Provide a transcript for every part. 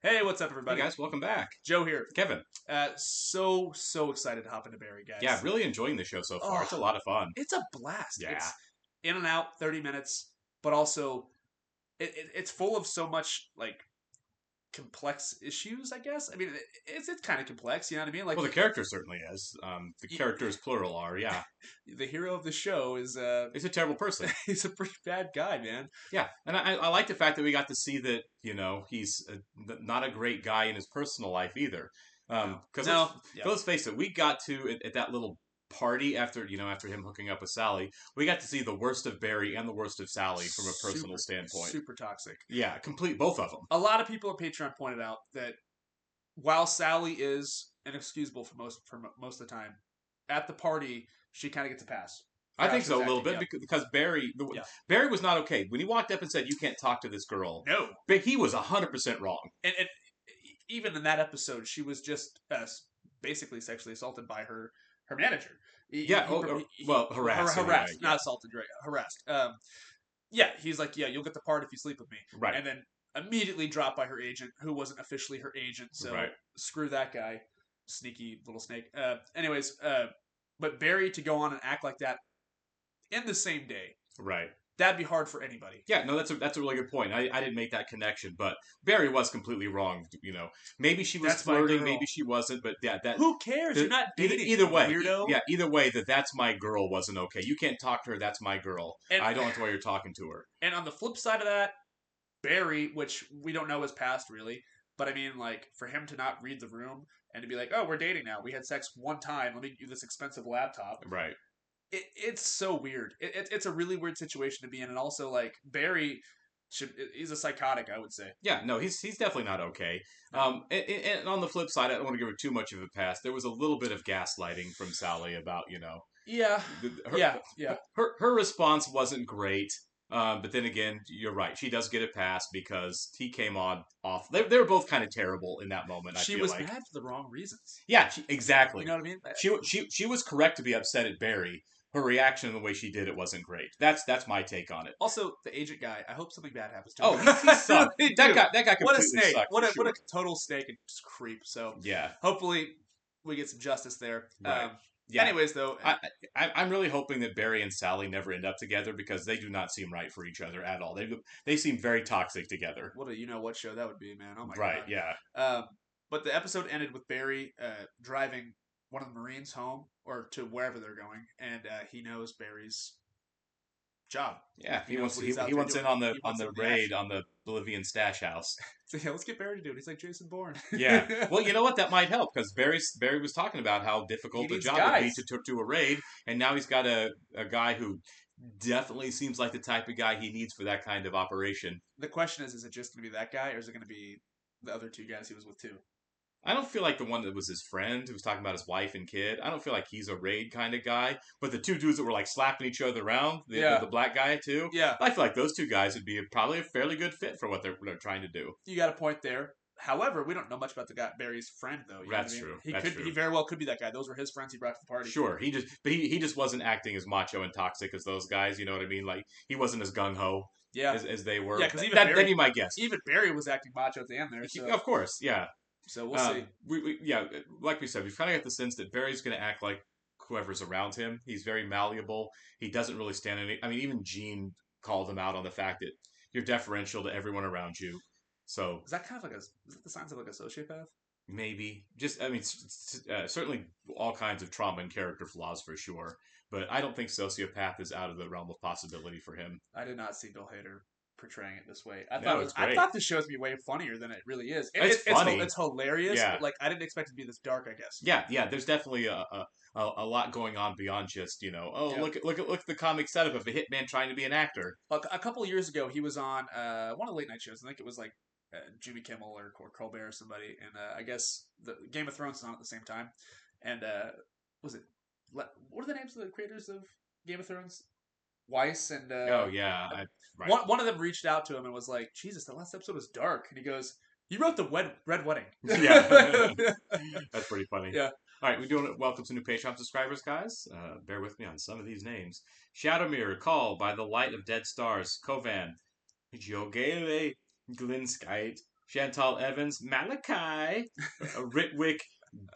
Hey, what's up, Hey everybody? guys, welcome back. Joe here. Kevin. So excited to hop into Barry, Yeah, guys. really enjoying the show so far. Oh, It's a lot of fun. it's a blast. Yeah. It's in and out, 30 minutes, but also it's full of so much like complex issues. I guess. I mean, it's kind of complex. You know what I mean? Like Well, the character certainly is. The y- characters, plural, are, yeah. the hero of the show is He's a terrible person. he's a pretty bad guy, man. Yeah, and I like the fact that we got to see that, he's not a great guy in his personal life either. No, Because no, yeah, let's face it, we got to, at that little party after him hooking up with Sally, we got to see the worst of Barry and the worst of Sally from a personal super standpoint. super toxic. Yeah, complete, both of them. A lot of people on Patreon pointed out that while Sally is inexcusable for most of the time, at the party she kind of gets a pass I for how think she so was a little acting. bit Yeah, because Barry yeah. Barry was not okay when he walked up and said you can't talk to this girl. No, But he was 100% wrong. and even in that episode, she was just basically sexually assaulted by her manager. Yeah. Well, harassed anyway. Harassed, Yeah. not assaulted, right? Harassed. Yeah, he's like, yeah, you'll get the part if you sleep with me, Right. and then immediately dropped by her agent, who wasn't officially her agent. So Right. screw that guy, sneaky little snake. Anyways, but Barry to go on and act like that in the same day, Right. that'd be hard for anybody. Yeah. No, that's a really good point. I didn't make that connection, but Barry was completely wrong. Maybe she was That's my flirting, girl. maybe she wasn't, but yeah, that. Who cares? You're not dating, Either way, weirdo. yeah, either way, that's my girl wasn't okay. You can't talk to her. That's my girl. And I don't like the way you're talking to her. and on the flip side of that, Barry, which we don't know his past really, but I mean, like for him to not read the room and to be like, "Oh, we're dating now. We had sex one time. Let me give you this expensive laptop." Right. It's so weird. It's a really weird situation to be in, and also like Barry he's a psychotic, I would say. Yeah, no, he's definitely not okay. And on the flip side, I don't want to give her too much of a pass. There was a little bit of gaslighting from Sally about Yeah, her yeah. her response wasn't great. But then again, you're right. She does get a pass because he came on off. They were both kind of terrible in that moment. I She feel was like. mad for the wrong reasons. Yeah, You exactly. know what I mean? She was correct to be upset at Barry. Her reaction and the way she did it wasn't great. That's my take on it. Also, the agent guy. I hope something bad happens to him. Oh, he sucked. Really That guy What a completely snake! sucked. What For a what a sure. total snake and creep. So Yeah. hopefully we get some justice there. Right. Yeah. Anyways, though, I'm really hoping that Barry and Sally never end up together because they do not seem right for each other at all. They seem very toxic together. what a what show that would be, man. Oh my Right? god. Yeah. But the episode ended with Barry driving one of the Marines home or to wherever they're going, and he knows Barry's job. Yeah. He He knows wants what he's out he there wants in doing. on the He wants in on the raid action. on the Bolivian stash house. So yeah, let's get Barry to do it. He's like Jason Bourne. Yeah. Well, you know what? That might help because Barry was talking about how He difficult the needs job would be guys. to a raid, and now he's got a guy who definitely seems like the type of guy he needs for that kind of operation. The question is it just going to be that guy, or is it going to be the other two guys he was with too? I don't feel like the one that was his friend who was talking about his wife and kid. I don't feel like he's a raid kind of guy. But the two dudes that were like slapping each other around, Yeah. the black guy too. Yeah, I feel like those two guys would be probably a fairly good fit for what they're trying to do. you got a point there. However, we don't know much about the guy Barry's friend though. You know That's what I mean? true. He That's could true. he very well could be that guy. Those were his friends he brought to the party. Sure, he just wasn't acting as macho and toxic as those guys. You know what I mean? Like he wasn't as gung ho Yeah, as they were. yeah, because That'd be my guess. even Barry was acting macho at the end there. So Of course, yeah. so we'll see. Yeah, like we said, we've kind of got the sense that Barry's going to act like whoever's around him. He's very malleable. He doesn't really stand any. I mean, even Gene called him out on the fact that you're deferential to everyone around you. So Is that kind of like is that the signs of like a sociopath? maybe just, I mean, certainly all kinds of trauma and character flaws for sure. But I don't think sociopath is out of the realm of possibility for him. I did not see Bill Hader portraying it this way. No, it's I great. thought the show's gonna be way funnier than it really is. It's funny. It's hilarious. Yeah. But like I didn't expect it to be this dark. I guess. Yeah. There's definitely a lot going on beyond just oh Yeah. look at the comic setup of a hitman trying to be an actor. Like a couple of years ago, he was on one of the late night shows. I think it was like Jimmy Kimmel or Colbert or somebody, and I guess the Game of Thrones is on at the same time. And was it what are the names of the creators of Game of Thrones? Weiss and Oh yeah, right. one of them reached out to him and was like, "Jesus, the last episode was dark." And he goes, "You wrote the Red Wedding." Yeah, that's pretty funny. Yeah. All right, we do welcome some new Patreon subscribers, guys. Bear with me on some of these names: Shadowmere, Call by the Light of Dead Stars, Kovan, Jogele, Glinskite, Chantal Evans, Malachi, Ritwick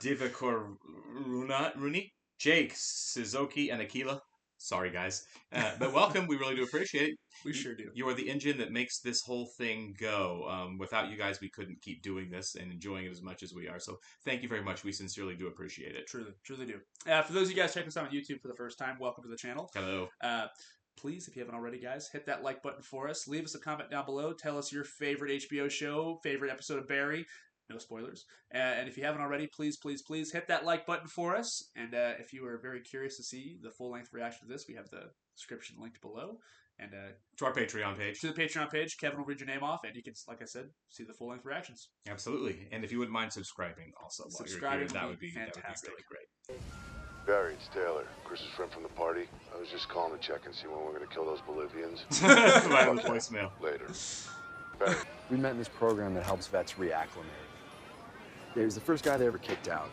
Divakoruni, Jake, Suzuki, and Akila. Sorry, guys. But welcome. We really do appreciate it. We sure do. You are the engine that makes this whole thing go. Without you guys, we couldn't keep doing this and enjoying it as much as we are. So thank you very much. We sincerely do appreciate it. Truly, truly do. For those of you guys checking us out on YouTube for the first time, welcome to the channel. Hello. Please, if you haven't already, guys, hit that like button for us. Leave us a comment down below. Tell us your favorite HBO show, favorite episode of Barry. No spoilers. And if you haven't already, please, please, please hit that like button for us. And if you are very curious to see the full-length reaction to this, we have the description linked below. And to our Patreon page. To the Patreon page. Kevin will read your name off, and you can, like I said, see the full-length reactions. Absolutely. And if you wouldn't mind subscribing also while you're here, that would be fantastic. Really great. Barry, it's Taylor. Chris's friend from the party. I was just calling to check and see when we're going to kill those Bolivians. Right on the voicemail. Later. Barry. We met in this program that helps vets reacclimate. Yeah, he was the first guy they ever kicked out.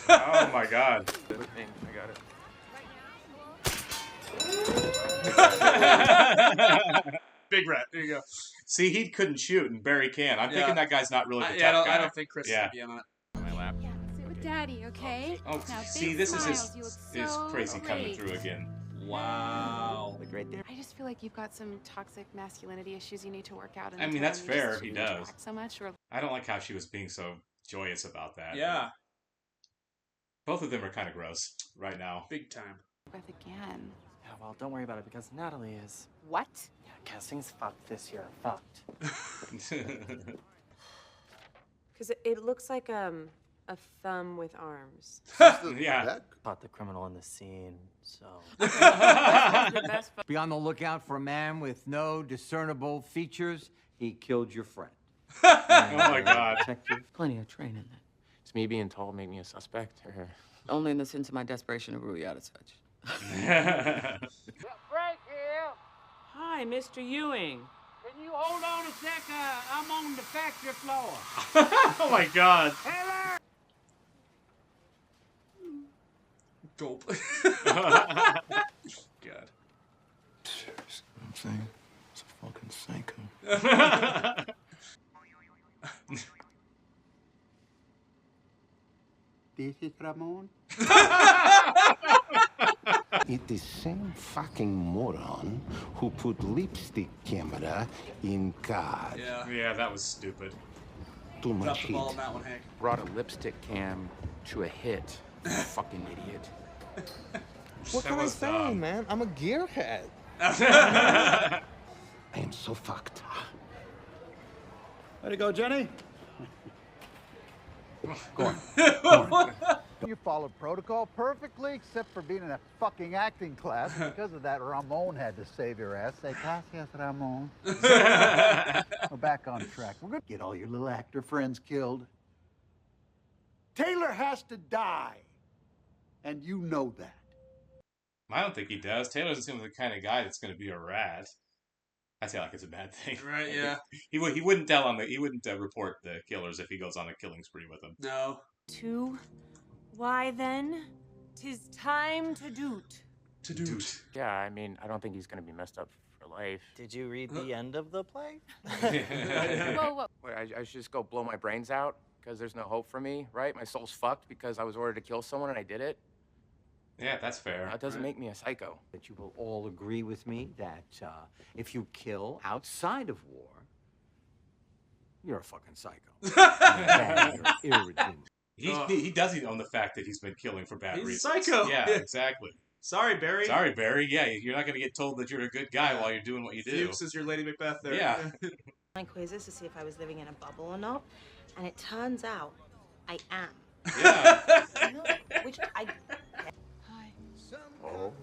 Oh my God. I got it. Big rat. There you go. See, he couldn't shoot, and Barry can. I'm thinking that guy's not really the tough guy. I don't think Chris is going to be on it. My lap. Yeah, sit with Daddy, okay? Oh, now, see, this is his crazy coming through again. Wow. Like right there. I just feel like you've got some toxic masculinity issues you need to work out. I mean, that's fair. He does. So much, or... I don't like how she was being so joyous about that. Yeah. Both of them are kind of gross right now. Big time. Breath again. Yeah, well, don't worry about it because Natalie is. What? Yeah, casting's fucked this year. Fucked. Because it looks like a thumb with arms. Yeah. Caught the criminal in the scene, so. Be on the lookout for a man with no discernible features. He killed your friend. Oh my God. Plenty of training then. It's me being told make me a suspect, or. Only in the sense of my desperation to rule you out as such. Hi, Mr. Ewing. Can you hold on a sec? I'm on the factory floor. Oh my God. Taylor! Gulp. God. Seriously, I'm saying it's a fucking psycho. This is Ramon. It's the same fucking moron who put lipstick camera in car. Yeah, that was stupid. Too Drop much the heat. ball on that one, Hank. Brought a lipstick cam to a hit. Fucking idiot. What That can I was say, dumb. man? I'm a gearhead. I am so fucked. Way to go, Jenny. Go on. You followed protocol perfectly, except for being in a fucking acting class. Because of that, Ramon had to save your ass. Say, gracias, Ramon. We're back on track. We're gonna get all your little actor friends killed. Taylor has to die. And you know that. I don't think he does. Taylor doesn't seem like the kind of guy that's going to be a rat. I say like it's a bad thing. Right, yeah. He wouldn't tell on he wouldn't report the killers if he goes on a killing spree with them. No. Why then? 'Tis time to doot. To do. Yeah, I mean, I don't think he's gonna be messed up for life. Did you read the end of the play? Whoa, whoa. Wait, I should just go blow my brains out because there's no hope for me, right? My soul's fucked because I was ordered to kill someone and I did it. Yeah, that's fair. That doesn't make me a psycho. That you will all agree with me that if you kill outside of war, you're a fucking psycho. You're irredeemable. He doesn't own the fact that he's been killing for bad He's reasons. psycho. Yeah, exactly. Sorry, Barry. Sorry, Barry. Yeah, you're not going to get told that you're a good guy while you're doing what you do. Fuchs is your Lady Macbeth there. Yeah. My quizzes to see if I was living in a bubble or not, and it turns out I am. Yeah. Which I. Hi. Oh.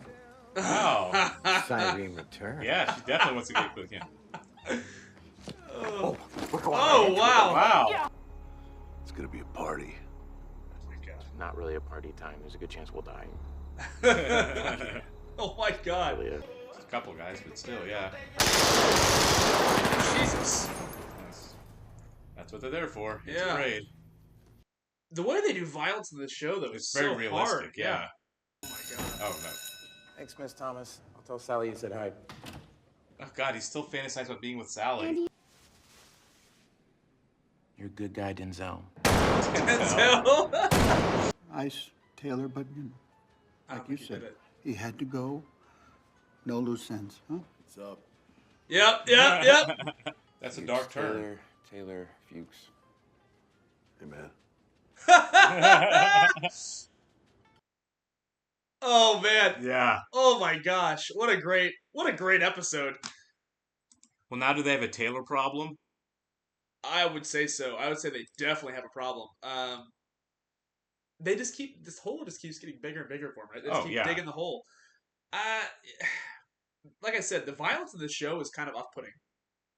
Wow. Cyrene return. Yeah, she definitely wants to get with him. Oh, wow. Wow. It's gonna be a party. Not really a party time. There's a good chance we'll die. Oh my God. Really, A couple guys, but still, yeah. Jesus. That's what they're there for. It's Yeah. a raid. The way they do violence in this show, though, is It's very so realistic, hard. yeah. Oh my God. Oh, no. Thanks, Miss Thomas. I'll tell Sally you said hi. Oh, God, he's still fantasizing about being with Sally. You're a good guy, Denzel. Ice, Taylor, but like you said, he had to go. No loose ends, huh? What's up? Yep. That's a dark turn. Taylor, Fuchs. Hey, man. Oh man. Yeah. Oh my gosh. What a great episode. Well, now do they have a Taylor problem? I would say so. I would say they definitely have a problem. They just keep this hole just keeps getting bigger and bigger for them. Right? They just keep digging the hole. Like I said, the violence in this show is kind of off-putting.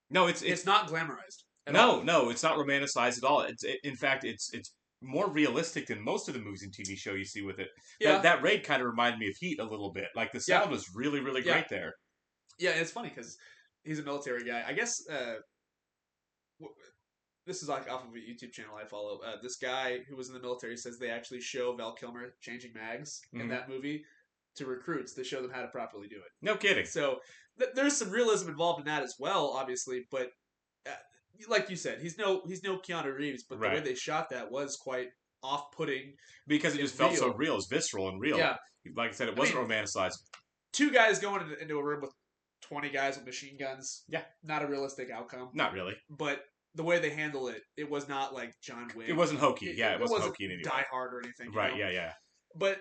No, it's not glamorized. No, it's not romanticized at all. In fact, it's more realistic than most of the movies and TV show you see with it. Yeah. That raid kind of reminded me of Heat a little bit. Like the sound was really, really great there. Yeah, it's funny because he's a military guy. I guess this is like off of a YouTube channel I follow. This guy who was in the military says they actually show Val Kilmer changing mags in that movie to recruits to show them how to properly do it. No kidding. So there's some realism involved in that as well, obviously. But like you said, he's no Keanu Reeves, but the way they shot that was quite off-putting because it just felt so real. It was visceral and real. Yeah. Like I said, it wasn't romanticized. 2 guys going into a room with 20 guys with machine guns. Yeah. Not a realistic outcome. Not really. But the way they handle it, it was not like John Wick. It wasn't hokey. It wasn't hokey in any way. Die Hard or anything. Right, yeah. But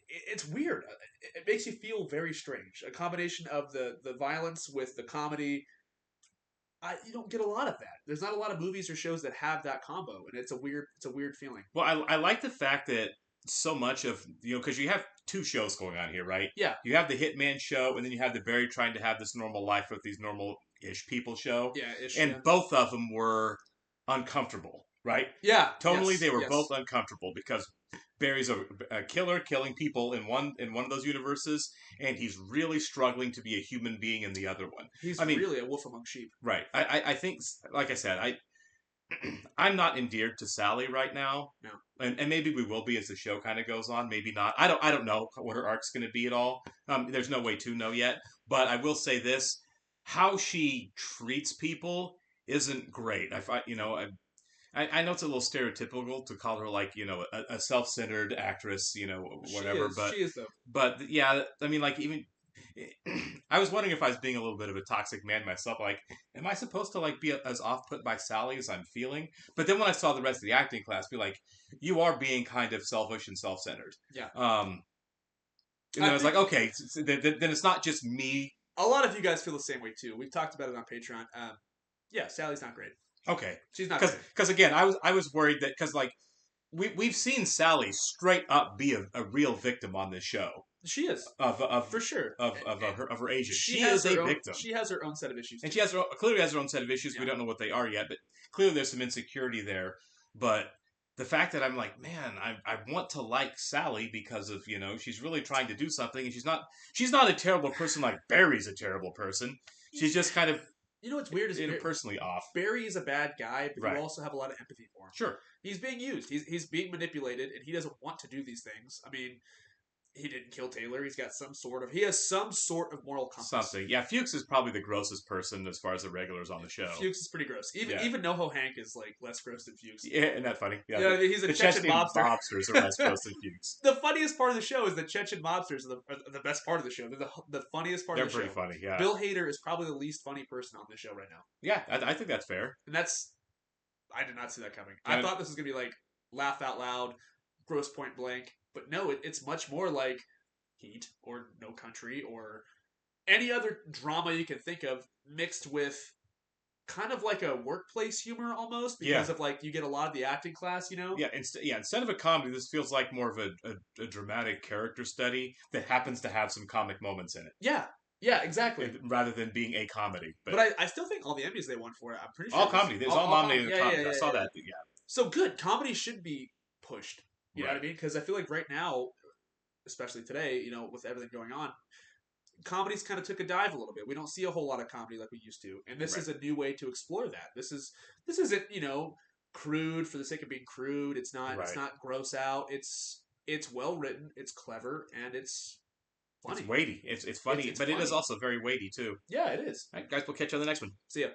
it's weird. It makes you feel very strange. A combination of the violence with the comedy. You don't get a lot of that. There's not a lot of movies or shows that have that combo, and it's a weird feeling. Well, I like the fact that so much of, because you have 2 shows going on here, right? Yeah. You have the Hitman show, and then you have the Barry trying to have this normal life with these normal-ish people show. Yeah, ish. And both of them were uncomfortable, right? Yeah. Totally, they were both uncomfortable because Barry's a killer killing people in one of those universes, and he's really struggling to be a human being in the other one. He's really a wolf among sheep. Right. I think, like I said, I'm not endeared to Sally right now. No. And maybe we will be as the show kind of goes on. Maybe not. I don't know what her arc's going to be at all. There's no way to know yet. But I will say this: how she treats people isn't great. I know it's a little stereotypical to call her like a self-centered actress, whatever. She is though. But yeah, I mean, like even. I was wondering if I was being a little bit of a toxic man myself. Like, am I supposed to like be as off-put by Sally as I'm feeling? But then when I saw the rest of the acting class, be like, you are being kind of selfish and self-centered. Yeah. And I was like, okay, then it's not just me. A lot of you guys feel the same way too. We've talked about it on Patreon. Yeah, Sally's not great. Okay, she's not great. Because again, I was worried that because like we've seen Sally straight up be a real victim on this show. She is for sure of her agent. She is a victim. She has her own set of issues, and she clearly has her own set of issues. Yeah. We don't know what they are yet, but clearly there's some insecurity there. But the fact that I'm like, man, I want to like Sally because of she's really trying to do something, and she's not a terrible person like Barry's a terrible person. She's just kind of what's weird is interpersonally off. Barry is a bad guy, but you also have a lot of empathy for him. Sure, he's being used. He's being manipulated, and he doesn't want to do these things. I mean. He didn't kill Taylor. He has some sort of moral compass. Something. Yeah, Fuchs is probably the grossest person as far as the regulars on the show. Fuchs is pretty gross. Even NoHo Hank is like less gross than Fuchs. Yeah, isn't that funny? Yeah, he's a Chechen mobster. Mobsters are less gross than Fuchs. The funniest part of the show is the Chechen mobsters are the best part of the show. They're the funniest part of the show. They're pretty funny, yeah. Bill Hader is probably the least funny person on the show right now. Yeah, I think that's fair. And I did not see that coming. I thought this was going to be like laugh out loud, gross point blank. But no, it's much more like Heat or No Country or any other drama you can think of mixed with kind of like a workplace humor almost because of like you get a lot of the acting class, Yeah, instead of a comedy, this feels like more of a dramatic character study that happens to have some comic moments in it. Yeah, exactly. Rather than being a comedy. But I still think all the Emmys they won for it, I'm pretty sure. All comedy. There's all nominated in comedy. I saw that, yeah. So good. Comedy should be pushed. You know what I mean? Because I feel like right now, especially today, with everything going on, comedies kind of took a dive a little bit. We don't see a whole lot of comedy like we used to, and this is a new way to explore that. This isn't crude for the sake of being crude. It's not gross out. It's well written. It's clever, and it's funny. It's weighty. It's funny, but it is also very weighty too. Yeah, it is. All right, guys, we'll catch you on the next one. See ya.